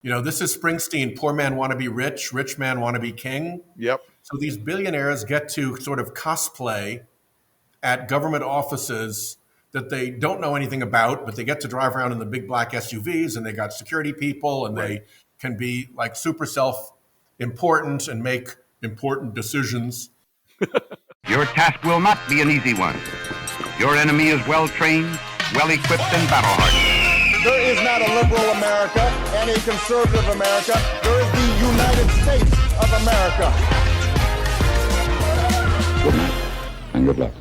This is Springsteen, poor man want to be rich, rich man want to be king. Yep. So these billionaires get to sort of cosplay at government offices that they don't know anything about, but they get to drive around in the big black SUVs, and they got security people, and they can be like super self-important and make important decisions. Your task will not be an easy one. Your enemy is well-trained, well-equipped, and battle-hardened. There is not a liberal America and a conservative America. There is the United States of America. Good night, and good luck.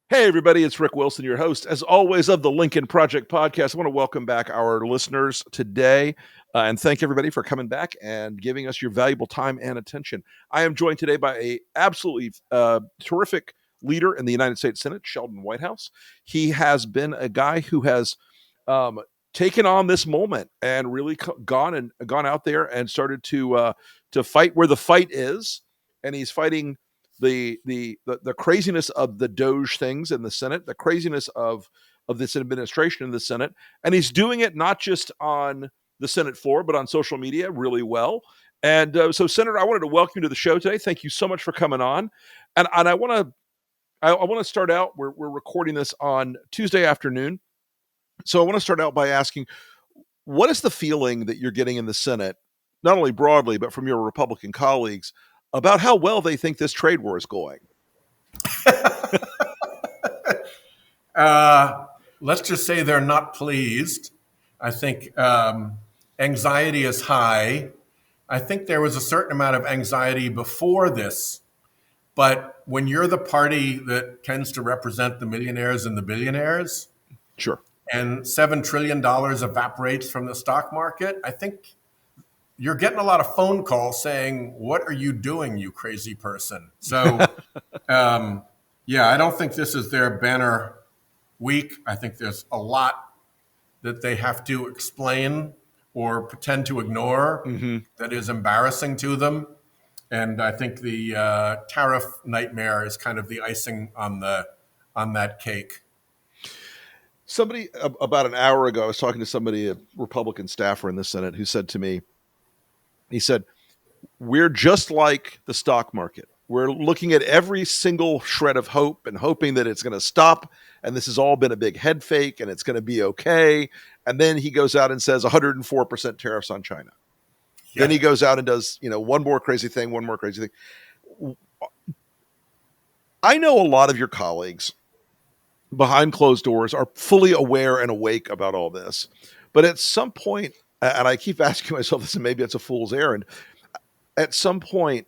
Hey, everybody, it's Rick Wilson, your host, as always, of the Lincoln Project podcast. I want to welcome back our listeners today and thank everybody for coming back and giving us your valuable time and attention. I am joined today by a absolutely terrific leader in the United States Senate, Sheldon Whitehouse. He has been a guy who has taken on this moment and really gone out there and started to fight where the fight is, and he's fighting the craziness of the Doge things in the Senate, the craziness of this administration in the Senate, and he's doing it not just on the Senate floor, but on social media really well. And so, Senator, I wanted to welcome you to the show today. Thank you so much for coming on. And I want to start out. We're recording this on Tuesday afternoon, so I want to start out by asking, what is the feeling that you're getting in the Senate, not only broadly but from your Republican colleagues, about how well they think this trade war is going? Let's just say they're not pleased. I think anxiety is high. I think there was a certain amount of anxiety before this, but when you're the party that tends to represent the millionaires and the billionaires, sure, and $7 trillion evaporates from the stock market, I think you're getting a lot of phone calls saying, "What are you doing, you crazy person?" So, I don't think this is their banner week. I think there's a lot that they have to explain or pretend to ignore that is embarrassing to them. And I think the tariff nightmare is kind of the icing on that cake. Somebody about an hour ago, I was talking to somebody, a Republican staffer in the Senate, who said to me, he said, "We're just like the stock market. We're looking at every single shred of hope and hoping that it's going to stop. And this has all been a big head fake and it's going to be okay." And then he goes out and says 104% tariffs on China. Yeah. Then he goes out and does, one more crazy thing. I know a lot of your colleagues behind closed doors are fully aware and awake about all this. But at some point, and I keep asking myself this, and maybe it's a fool's errand, at some point,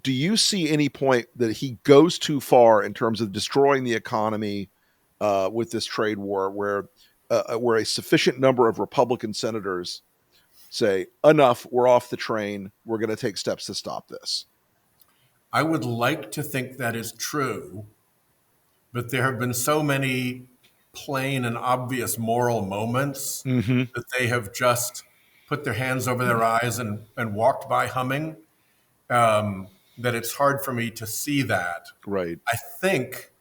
do you see any point that he goes too far in terms of destroying the economy with this trade war, where a sufficient number of Republican senators say, enough, we're off the train, we're going to take steps to stop this? I would like to think that is true, but there have been so many plain and obvious moral moments that they have just put their hands over their eyes and walked by humming, that it's hard for me to see that. Right. I think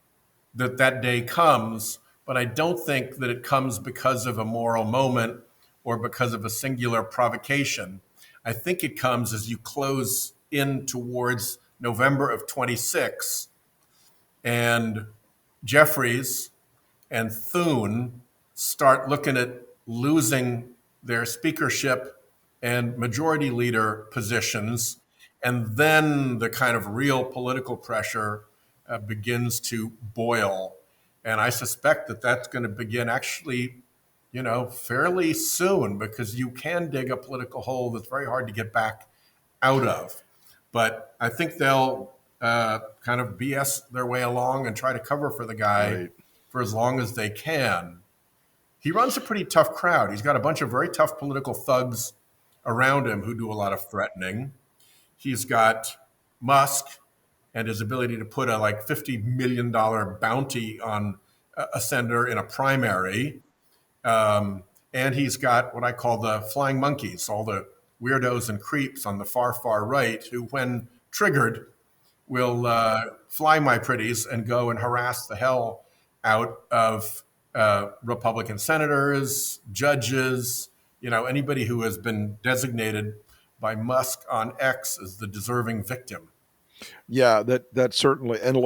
that day comes, but I don't think that it comes because of a moral moment or because of a singular provocation. I think it comes as you close in towards November of 26, and Jeffries and Thune start looking at losing their speakership and majority leader positions. And then the kind of real political pressure begins to boil. And I suspect that that's going to begin actually, fairly soon, because you can dig a political hole that's very hard to get back out of. But I think they'll kind of BS their way along and try to cover for the guy for as long as they can. He runs a pretty tough crowd. He's got a bunch of very tough political thugs around him who do a lot of threatening. He's got Musk and his ability to put a $50 million bounty on a senator in a primary. And he's got what I call the flying monkeys, all the weirdos and creeps on the far, far right who, when triggered, will fly my pretties and go and harass the hell out of Republican senators, judges, anybody who has been designated by Musk on X as the deserving victim. Yeah, that certainly, and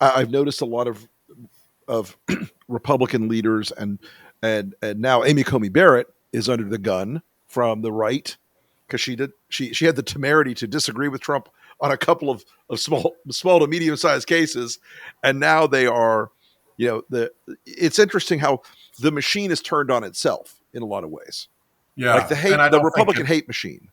I've noticed a lot of Republican leaders and now Amy Coney Barrett is under the gun from the right because she had the temerity to disagree with Trump on a couple of small to medium sized cases, and now they are, it's interesting how the machine is turned on itself in a lot of ways. Yeah, like the Republican hate machine.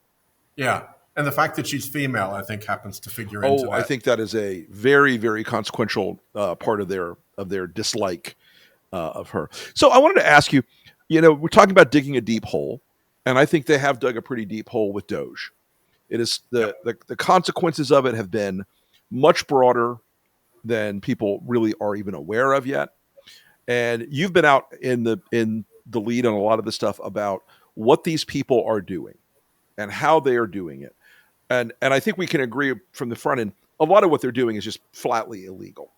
Yeah. And the fact that she's female, I think, happens to figure into that. I think that is a very, very consequential part of their dislike of her. So I wanted to ask you, we're talking about digging a deep hole, and I think they have dug a pretty deep hole with Doge. It is the consequences of it have been much broader than people really are even aware of yet. And you've been out in the lead on a lot of the stuff about what these people are doing and how they are doing it. And I think we can agree from the front end, a lot of what they're doing is just flatly illegal.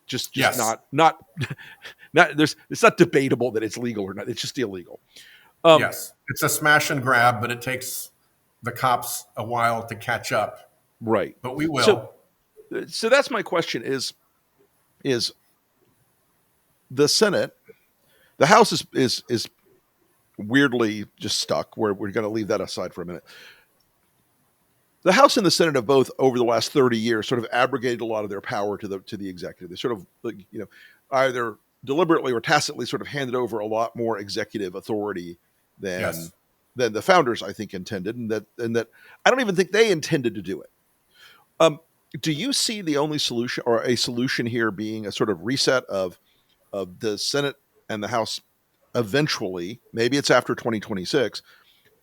Just yes. not it's not debatable that it's legal or not. It's just illegal. Yes, it's a smash and grab, but it takes the cops a while to catch up. Right, but we will. So that's my question: is the Senate, the House is weirdly just stuck. We're going to leave that aside for a minute. The House and the Senate have both, over the last 30 years, sort of abrogated a lot of their power to the executive. They sort of, either deliberately or tacitly sort of handed over a lot more executive authority than the founders, I think, intended, and that I don't even think they intended to do it. Do you see the only solution or a solution here being a sort of reset of the Senate and the House eventually, maybe it's after 2026,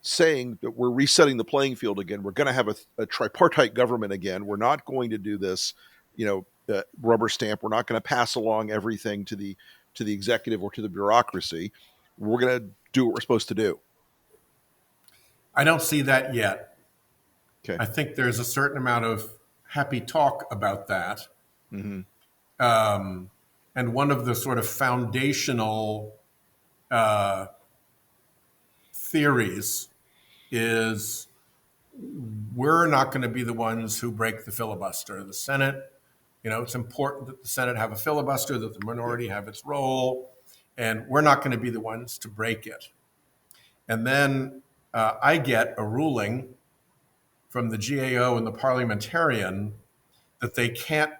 saying that we're resetting the playing field again. We're going to have a tripartite government again. We're not going to do this, rubber stamp. We're not going to pass along everything to the executive or to the bureaucracy. We're going to do what we're supposed to do. I don't see that yet. Okay. I think there's a certain amount of happy talk about that. Mm-hmm. And one of the sort of foundational theories is we're not going to be the ones who break the filibuster. The Senate, it's important that the Senate have a filibuster, that the minority have its role, and we're not going to be the ones to break it. And then I get a ruling from the GAO and the parliamentarian that they can't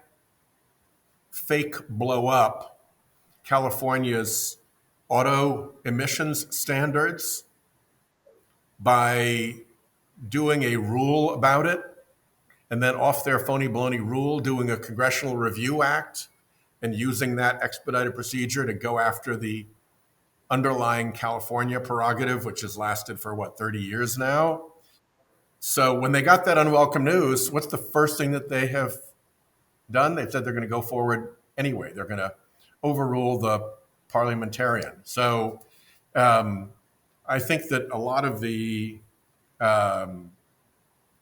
fake blow up California's auto emissions standards by doing a rule about it, and then off their phony baloney rule, doing a Congressional Review Act and using that expedited procedure to go after the underlying California prerogative, which has lasted for 30 years now. So when they got that unwelcome news, what's the first thing that they have done? They've said they're going to go forward anyway. They're going to overrule the parliamentarian. So I think that a lot of the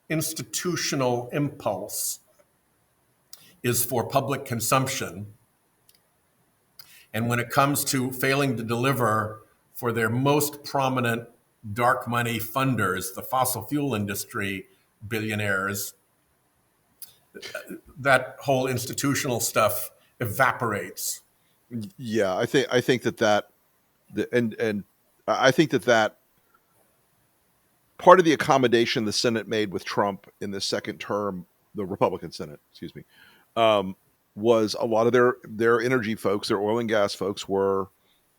institutional impulse is for public consumption. And when it comes to failing to deliver for their most prominent dark money funders, the fossil fuel industry billionaires, that whole institutional stuff evaporates. Yeah, I think that I think that part of the accommodation the Senate made with Trump in the second term, the Republican Senate, excuse me, was a lot of their energy folks, their oil and gas folks were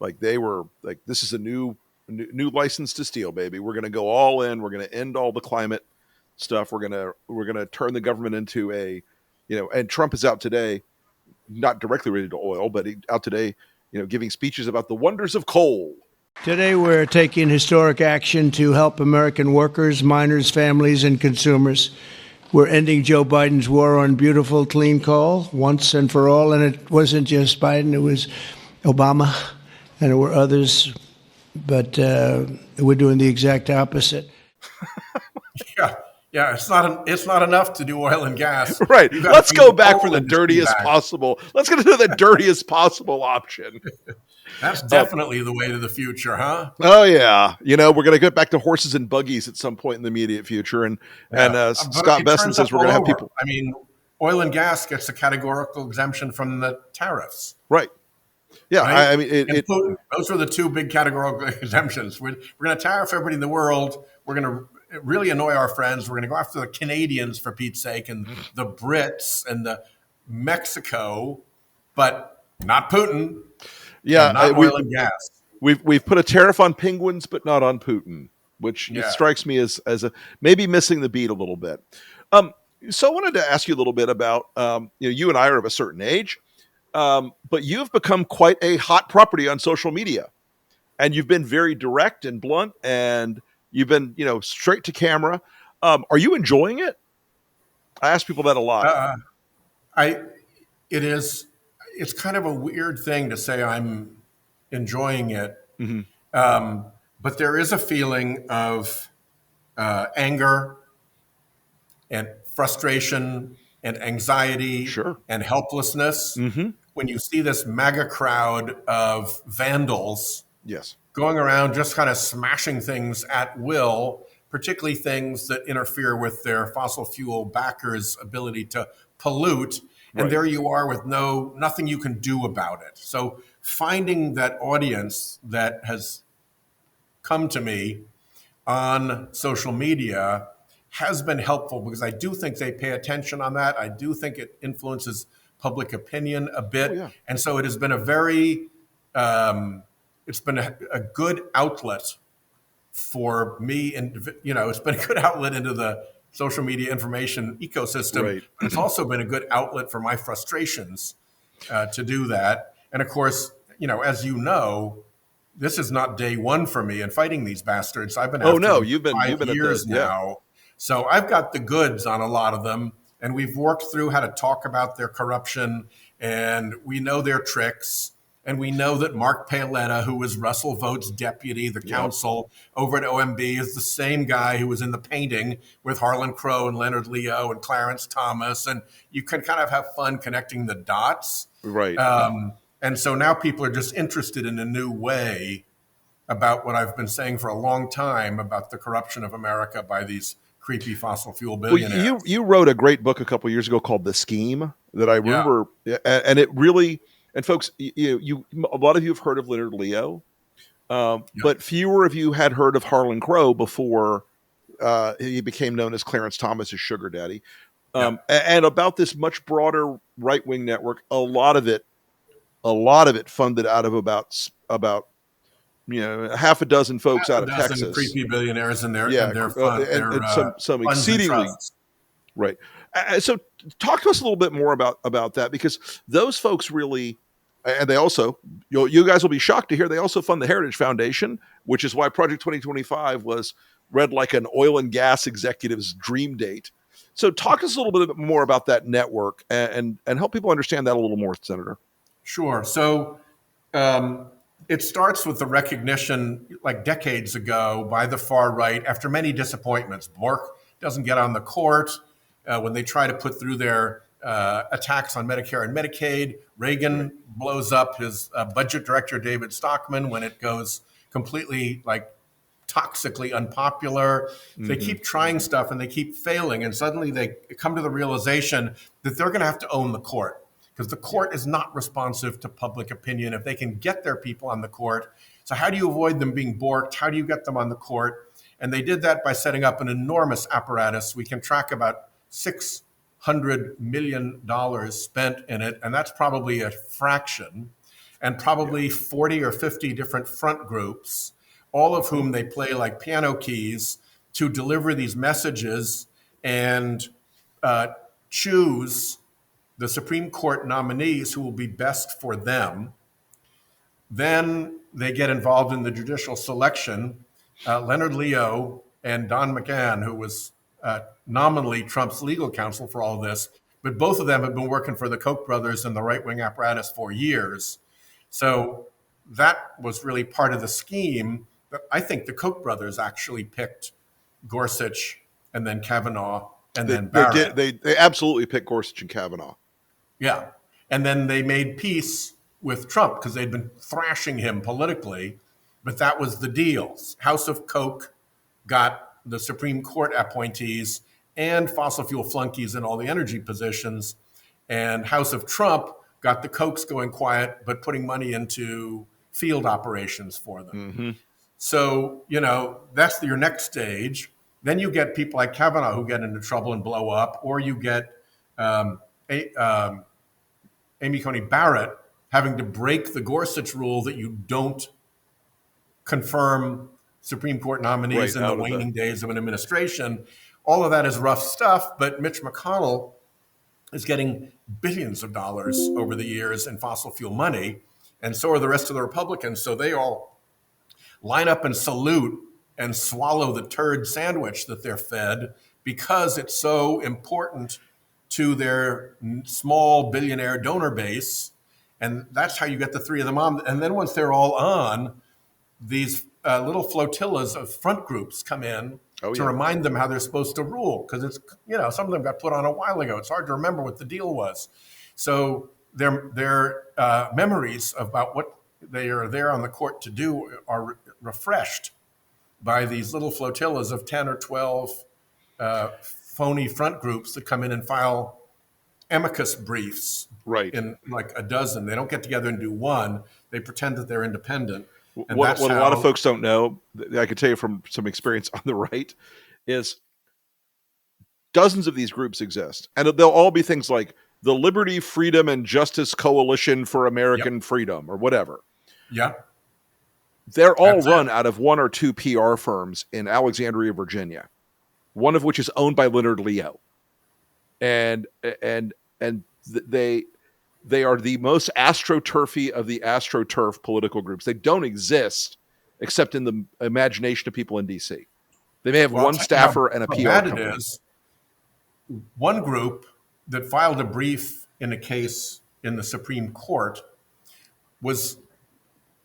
like, this is a new license to steal, baby. We're going to go all in. We're going to end all the climate stuff. We're going to turn the government into and Trump is out today, not directly related to oil, but out today, giving speeches about the wonders of coal. Today, we're taking historic action to help American workers, miners, families, and consumers. We're ending Joe Biden's war on beautiful, clean coal once and for all. And it wasn't just Biden, it was Obama, and there were others. But we're doing the exact opposite. Yeah, it's not enough to do oil and gas. Right. Let's go back for the dirtiest possible. Let's get to the dirtiest possible option. That's definitely the way to the future, huh? Oh yeah, we're going to get back to horses and buggies at some point in the immediate future, and Yeah. But Scott it Besson turns up says we're all going to have over. people I mean, oil and gas gets a categorical exemption from the tariffs, right. Yeah, right? I mean And Putin. Those are the two big categorical exemptions. We're going to tariff everybody in the world. We're going to really annoy our friends. We're going to go after the Canadians, for Pete's sake, and the Brits and the Mexico, but not Putin and not oil and gas. We've put a tariff on penguins, but not on Putin, which Yeah. strikes me as a maybe missing the beat a little bit. So I wanted to ask you a little bit about you and I are of a certain age, but you've become quite a hot property on social media, and you've been very direct and blunt, and you've been straight to camera. Are you enjoying it? I ask people that a lot. It's kind of a weird thing to say I'm enjoying it, Mhm. but there is a feeling of anger and frustration and anxiety Sure. and helplessness Mhm. when you see this mega crowd of vandals Yes. going around just kind of smashing things at will, particularly things that interfere with their fossil fuel backers' ability to pollute. And Right. there you are with nothing you can do about it. So finding that audience that has come to me on social media has been helpful, because I do think they pay attention on that. I do think it influences public opinion a bit. Oh, yeah. And so it has been it's been a good outlet for me. And, it's been a good outlet into the social media information ecosystem, Right. but it's also been a good outlet for my frustrations to do that. And of course, as this is not day one for me in fighting these bastards. I've been Oh, after no, them you've for been 5 years yeah. now. So I've got the goods on a lot of them, and we've worked through how to talk about their corruption, and we know their tricks. And we know that Mark Paoletta, who was Russell Vought's deputy, the counsel over at OMB, is the same guy who was in the painting with Harlan Crow and Leonard Leo and Clarence Thomas. And you can kind of have fun connecting the dots. Right. And so now people are just interested in a new way about what I've been saying for a long time about the corruption of America by these creepy fossil fuel billionaires. Well, you wrote a great book a couple years ago called The Scheme that I remember, and it really, and folks, you a lot of you have heard of Leonard Leo, but fewer of you had heard of Harlan Crow before he became known as Clarence Thomas's sugar daddy. And about this much broader right-wing network, a lot of it funded out of about half a dozen folks out of Texas, creepy billionaires and their some exceedingly right. So talk to us a little bit more about that, because those folks really, and they also, you guys will be shocked to hear, they also fund the Heritage Foundation, which is why Project 2025 was read like an oil and gas executive's dream date. So talk to us a little bit more about that network and help people understand that a little more, Senator. Sure. So it starts with the recognition, like decades ago, by the far right, after many disappointments. Bork doesn't get on the court when they try to put through their attacks on Medicare and Medicaid. Reagan blows up his budget director, David Stockman, when it goes completely toxically unpopular. They keep trying stuff and they keep failing. And suddenly they come to the realization that they're going to have to own the court, because the court is not responsive to public opinion if they can get their people on the court. So how do you avoid them being borked? How do you get them on the court? And they did that by setting up an enormous apparatus. We can track about $600 million spent in it, and that's probably a fraction, and probably 40 or 50 different front groups, all of whom they play like piano keys to deliver these messages and choose the Supreme Court nominees who will be best for them. Then they get involved in the judicial selection. Leonard Leo and Don McGahn, who was nominally Trump's legal counsel for all this, but both of them have been working for the Koch brothers and the right-wing apparatus for years. So that was really part of the scheme. But I think the Koch brothers actually picked Gorsuch and then Kavanaugh and then Barrett. They absolutely picked Gorsuch and Kavanaugh. Yeah. And then they made peace with Trump because they'd been thrashing him politically, but that was the deal. House of Coke got the Supreme Court appointees and fossil fuel flunkies in all the energy positions, and House of Trump got the Cokes going quiet, but putting money into field operations for them. So, that's your next stage. Then you get people like Kavanaugh who get into trouble and blow up, or you get Amy Coney Barrett having to break the Gorsuch rule that you don't confirm Supreme Court nominees in the waning days of an administration. All of that is rough stuff, but Mitch McConnell is getting billions of dollars over the years in fossil fuel money, and so are the rest of the Republicans. So they all line up and salute and swallow the turd sandwich that they're fed because it's so important to their small billionaire donor base. And that's how you get the three of them on. And then once they're all on, these little flotillas of front groups come in to remind them how they're supposed to rule. Because it's, some of them got put on a while ago. It's hard to remember what the deal was. So their memories about what they are there on the court to do are refreshed by these little flotillas of 10 or 12 phony front groups that come in and file amicus briefs in like a dozen. They don't get together and do one. They pretend that they're independent. And what a lot of folks don't know, I can tell you from some experience on the right, is dozens of these groups exist. And they'll all be things like the Liberty, Freedom, and Justice Coalition for American Freedom or whatever. Yeah. They're all run out of one or two PR firms in Alexandria, Virginia, one of which is owned by Leonard Leo. And they are the most astroturfy of the astroturf political groups. They don't exist except in the imagination of people in DC. They may have one staffer and a PR company. It is. One group that filed a brief in a case in the Supreme Court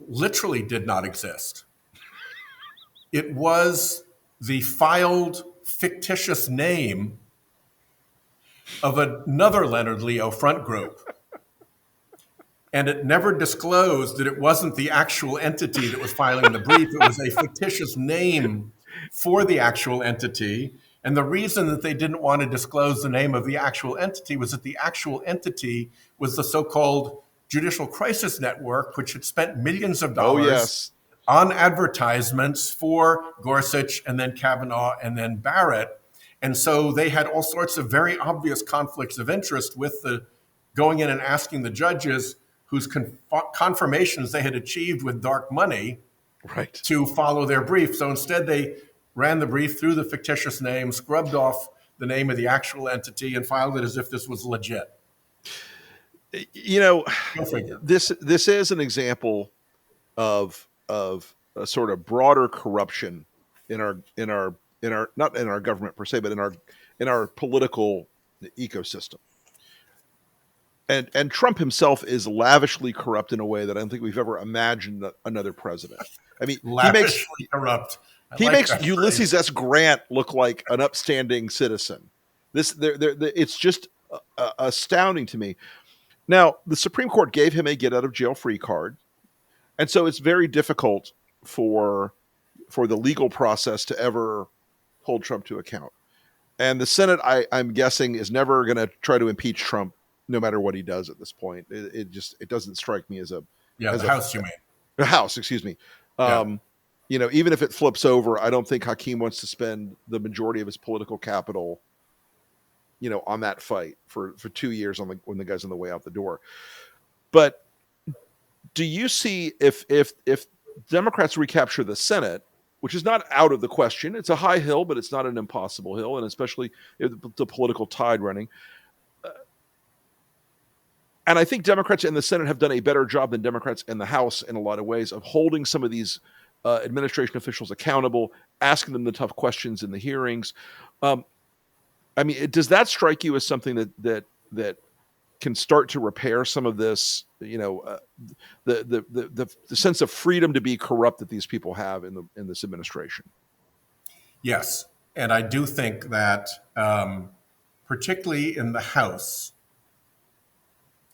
literally did not exist. It was the filed fictitious name of another Leonard Leo front group. And it never disclosed that it wasn't the actual entity that was filing the brief. It was a fictitious name for the actual entity. And the reason that they didn't want to disclose the name of the actual entity was that the actual entity was the so-called Judicial Crisis Network, which had spent millions of dollars on advertisements for Gorsuch and then Kavanaugh and then Barrett. And so they had all sorts of very obvious conflicts of interest with the going in and asking the judges whose confirmations they had achieved with dark money to follow their brief. So instead they ran the brief through the fictitious name, scrubbed off the name of the actual entity, and filed it as if this was legit. This is an example of a sort of broader corruption in our not in our government per se, but in our political ecosystem. And Trump himself is lavishly corrupt in a way that I don't think we've ever imagined another president. I mean, lavishly corrupt. He makes Ulysses S. Grant look like an upstanding citizen. It's just astounding to me. Now, the Supreme Court gave him a get-out-of-jail-free card, and so it's very difficult for the legal process to ever hold Trump to account. And the Senate, I'm guessing, is never going to try to impeach Trump, no matter what he does at this point. It doesn't strike me as a House, you mean? The House, excuse me. Even if it flips over, I don't think Hakeem wants to spend the majority of his political capital, on that fight for 2 years when the guy's on the way out the door. But do you see if Democrats recapture the Senate, which is not out of the question, it's a high hill, but it's not an impossible hill, and especially if the political tide running. And I think Democrats in the Senate have done a better job than Democrats in the House in a lot of ways of holding some of these administration officials accountable, asking them the tough questions in the hearings. Does that strike you as something that can start to repair some of this, the sense of freedom to be corrupt that these people have in this administration? Yes, and I do think that, particularly in the House,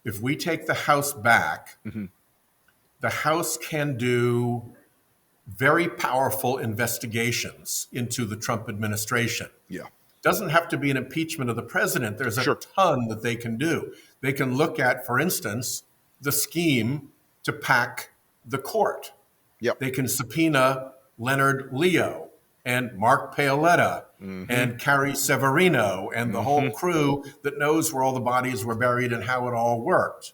if we take the House back, the House can do very powerful investigations into the Trump administration. Yeah. Doesn't have to be an impeachment of the president. There's a Sure. ton that they can do. They can look at, for instance, the scheme to pack the court. Yep. They can subpoena Leonard Leo and Mark Paoletta and Carrie Severino and the whole crew that knows where all the bodies were buried and how it all worked.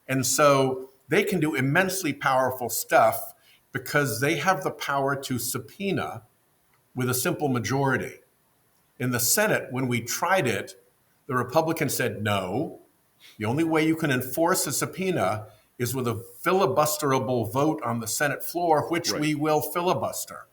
And so they can do immensely powerful stuff because they have the power to subpoena with a simple majority. In the Senate, when we tried it, the Republicans said no. The only way you can enforce a subpoena is with a filibusterable vote on the Senate floor, which we will filibuster.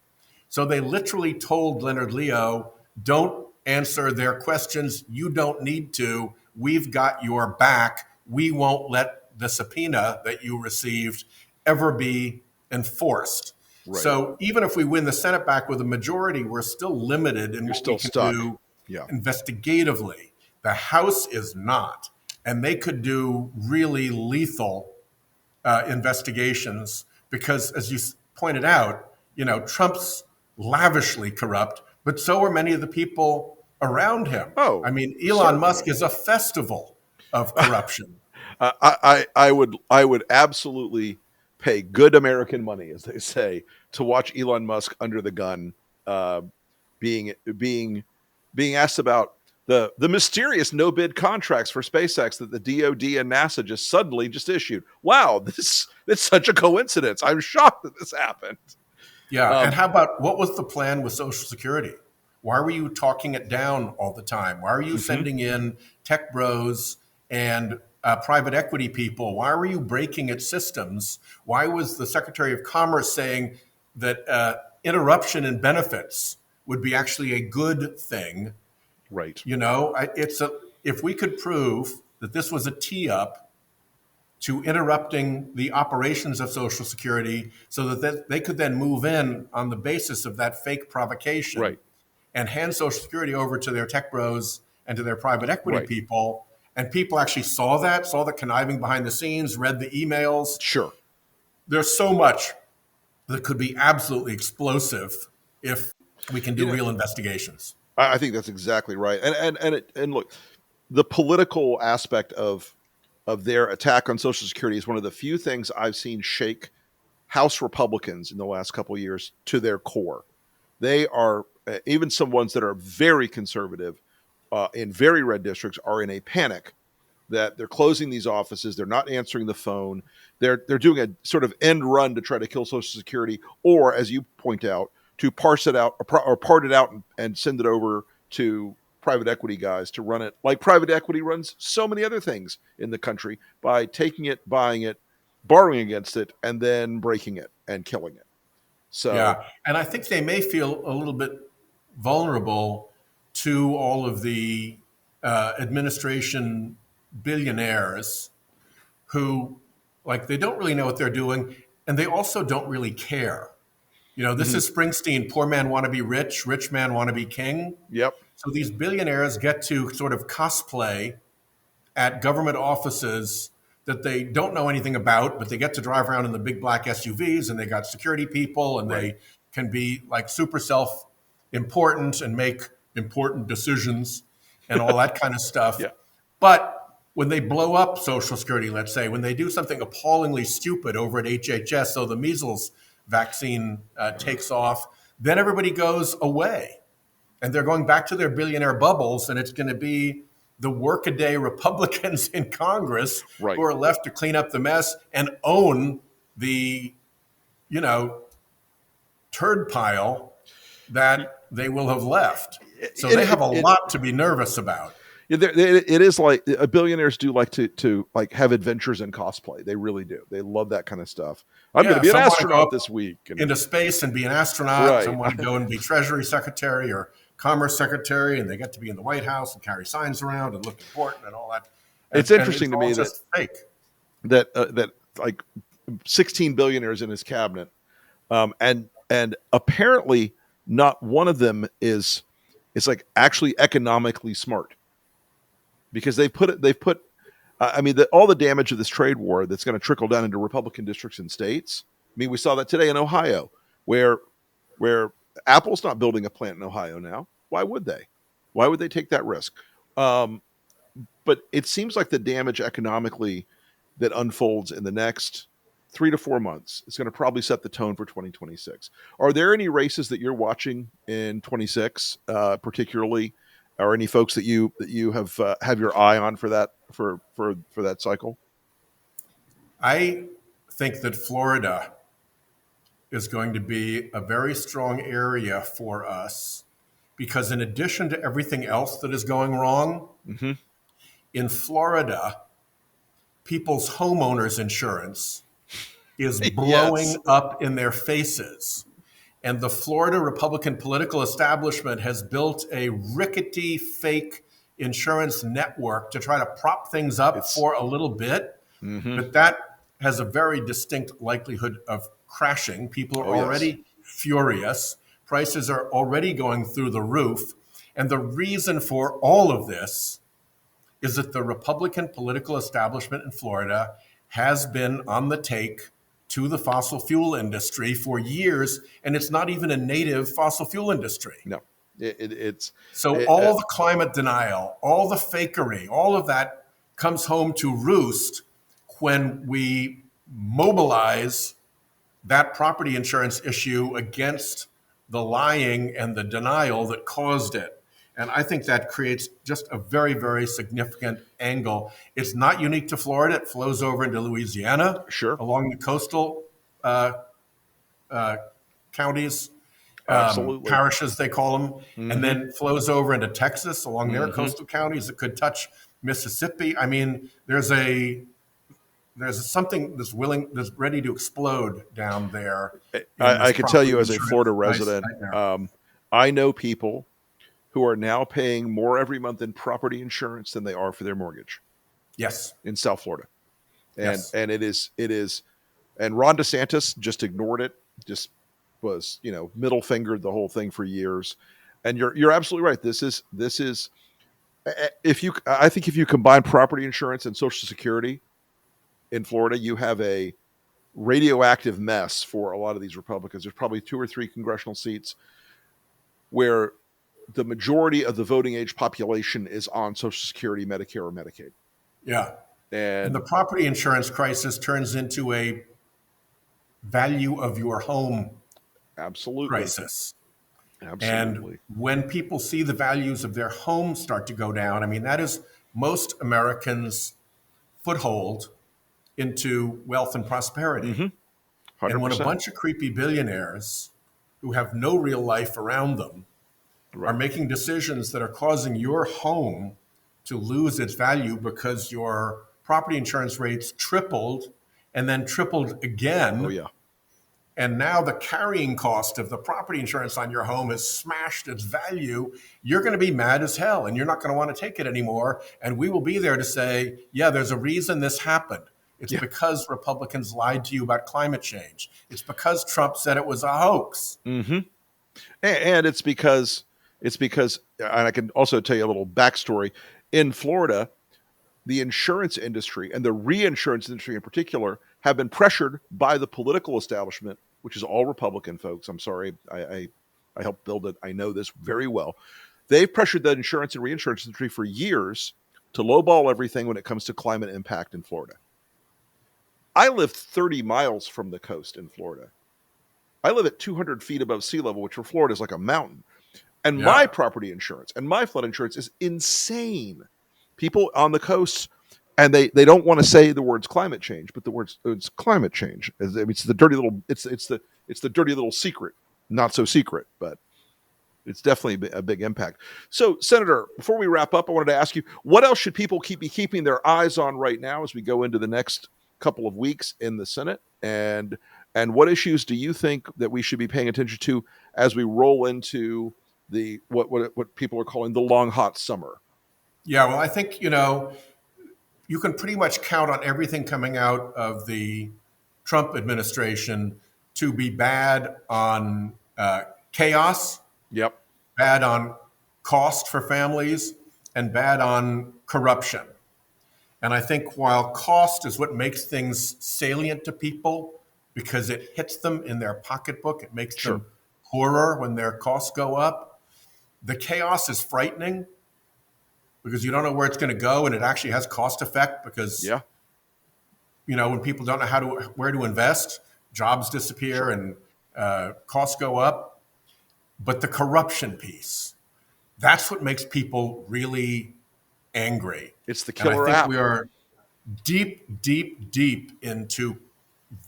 So they literally told Leonard Leo, don't answer their questions. You don't need to. We've got your back. We won't let the subpoena that you received ever be enforced. Right. So even if we win the Senate back with a majority, we're still limited in what we can do investigatively. The House is not. And they could do really lethal investigations because, as you pointed out, Trump's lavishly corrupt, but so are many of the people around him. Oh, I mean, Elon Musk is a festival of corruption. I would absolutely pay good American money, as they say, to watch Elon Musk under the gun, being asked about the mysterious no bid contracts for SpaceX that the DoD and NASA just suddenly issued. Wow, it's such a coincidence. I'm shocked that this happened. Yeah, and how about what was the plan with Social Security? Why were you talking it down all the time? Why are you sending in tech bros and private equity people? Why were you breaking its systems? Why was the Secretary of Commerce saying that interruption in benefits would be actually a good thing? Right. If we could prove that this was a tee up to interrupting the operations of Social Security so that they could then move in on the basis of that fake provocation and hand Social Security over to their tech bros and to their private equity people. And people actually saw the conniving behind the scenes, read the emails. Sure. There's so much that could be absolutely explosive if we can do real investigations. I think that's exactly right. And look, the political aspect of their attack on Social Security is one of the few things I've seen shake House Republicans in the last couple of years to their core. They are, even some ones that are very conservative in very red districts, are in a panic that they're closing these offices. They're not answering the phone. They're doing a sort of end run to try to kill Social Security, or, as you point out, to parse it out or part it out and send it over to private equity guys to run it like private equity runs so many other things in the country, by taking it, buying it, borrowing against it, and then breaking it and killing it. So yeah, and I think they may feel a little bit vulnerable to all of the administration billionaires who, like, they don't really know what they're doing, and they also don't really care. This is Springsteen, poor man want to be rich, rich man want to be king. Yep. So these billionaires get to sort of cosplay at government offices that they don't know anything about, but they get to drive around in the big black SUVs, and they got security people, and they can be like super self-important and make important decisions and all that kind of stuff. Yeah. But when they blow up Social Security, let's say, when they do something appallingly stupid over at HHS, so the measles vaccine takes off, then everybody goes away. And they're going back to their billionaire bubbles, and it's going to be the workaday Republicans in Congress who are left to clean up the mess and own the, turd pile that they will have left. So they have a lot to be nervous about. It is like billionaires do like to like have adventures in cosplay. They really do. They love that kind of stuff. I'm going to be an astronaut this week. Into space and be an astronaut. Some want to go and be Treasury Secretary or Commerce Secretary, and they get to be in the White House and carry signs around and look important and all that. It's interesting to me that like 16 billionaires in his cabinet, and apparently not one of them is like actually economically smart, because they've put I mean, all the damage of this trade war that's going to trickle down into Republican districts and states. I mean, we saw that today in Ohio, where Apple's not building a plant in Ohio now. Why would they? Why would they take that risk? But it seems like the damage economically that unfolds in the next 3 to 4 months is going to probably set the tone for 2026. Are there any races that you're watching in 26, particularly, or any folks that you have your eye on for that for that cycle? I think that Florida is going to be a very strong area for us because, in addition to everything else that is going wrong, in Florida, people's homeowners insurance is blowing Yes. up in their faces. And the Florida Republican political establishment has built a rickety fake insurance network to try to prop things up for a little bit. But that has a very distinct likelihood of crashing. People are already furious. Prices are already going through the roof. And the reason for all of this is that the Republican political establishment in Florida has been on the take to the fossil fuel industry for years, and it's not even a native fossil fuel industry. No, it's all the climate denial, all the fakery, all of that comes home to roost when we mobilize that property insurance issue against the lying and the denial that caused it. And I think that creates just a very, very significant angle. It's not unique to Florida. It flows over into Louisiana, along the coastal counties, parishes, they call them, and then flows over into Texas along their coastal counties. It could touch Mississippi. I mean, there's something that's ready to explode down there. I can tell you, as a Florida resident, I know people who are now paying more every month in property insurance than they are for their mortgage. Yes. In South Florida. And it is, and Ron DeSantis just ignored it, just was, middle fingered the whole thing for years. And you're absolutely right. This is, I think if you combine property insurance and Social Security in Florida, you have a radioactive mess for a lot of these Republicans. There's probably 2 or 3 congressional seats where the majority of the voting age population is on Social Security, Medicare, or Medicaid. Yeah. And the property insurance crisis turns into a value of your home crisis. And when people see the values of their homes start to go down, I mean, that is most Americans' foothold into wealth and prosperity. And when a bunch of creepy billionaires who have no real life around them are making decisions that are causing your home to lose its value because your property insurance rates tripled and then tripled again. And now the carrying cost of the property insurance on your home has smashed its value, you're going to be mad as hell and you're not going to want to take it anymore. And we will be there to say, yeah, there's a reason this happened. It's because Republicans lied to you about climate change. It's because Trump said it was a hoax. And it's because, and I can also tell you a little backstory. In Florida, the insurance industry and the reinsurance industry in particular have been pressured by the political establishment, which is all Republican folks. I'm sorry, I helped build it. I know this very well. They've pressured the insurance and reinsurance industry for years to lowball everything when it comes to climate impact in Florida. I live 30 miles from the coast in Florida. I live at 200 feet above sea level, which for Florida is like a mountain. And my property insurance and my flood insurance is insane. People on the coast, and they don't want to say the words climate change, but the words it's climate change. It's the dirty little it's the dirty little secret, not so secret, but it's definitely a big impact. So, Senator, before we wrap up, I wanted to ask you, what else should people be keeping their eyes on right now as we go into the next couple of weeks in the Senate, and what issues do you think that we should be paying attention to as we roll into the what people are calling the long hot summer? Yeah, well, I think you can pretty much count on everything coming out of the Trump administration to be bad on chaos, bad on cost for families, and bad on corruption. And I think while cost is what makes things salient to people because it hits them in their pocketbook, it makes Sure. them poorer when their costs go up. The chaos is frightening because you don't know where it's going to go, and it actually has cost effect because Yeah. when people don't know where to invest, jobs disappear and costs go up. But the corruption piece, that's what makes people really angry. It's the And I killer think app. we are deep, deep, deep into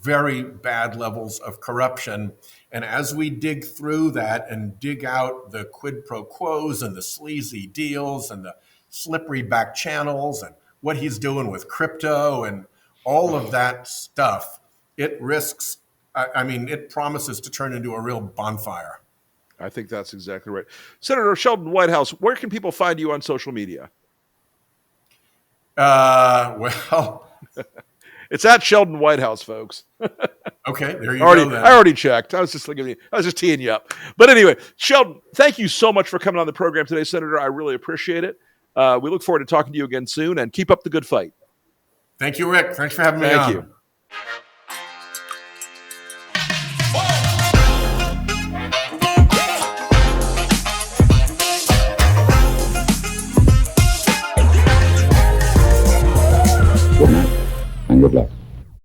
very bad levels of corruption. And as we dig through that and dig out the quid pro quos and the sleazy deals and the slippery back channels and what he's doing with crypto and all of that stuff, it risks, it promises to turn into a real bonfire. I think that's exactly right. Senator Sheldon Whitehouse, where can people find you on social media? Well, It's at Sheldon Whitehouse, folks. okay, there you go then. I already checked. I was just teeing you up. But anyway, Sheldon, thank you so much for coming on the program today, Senator. I really appreciate it. We look forward to talking to you again soon, and keep up the good fight. Thank you, Rick. Thanks for having me on. Thank you.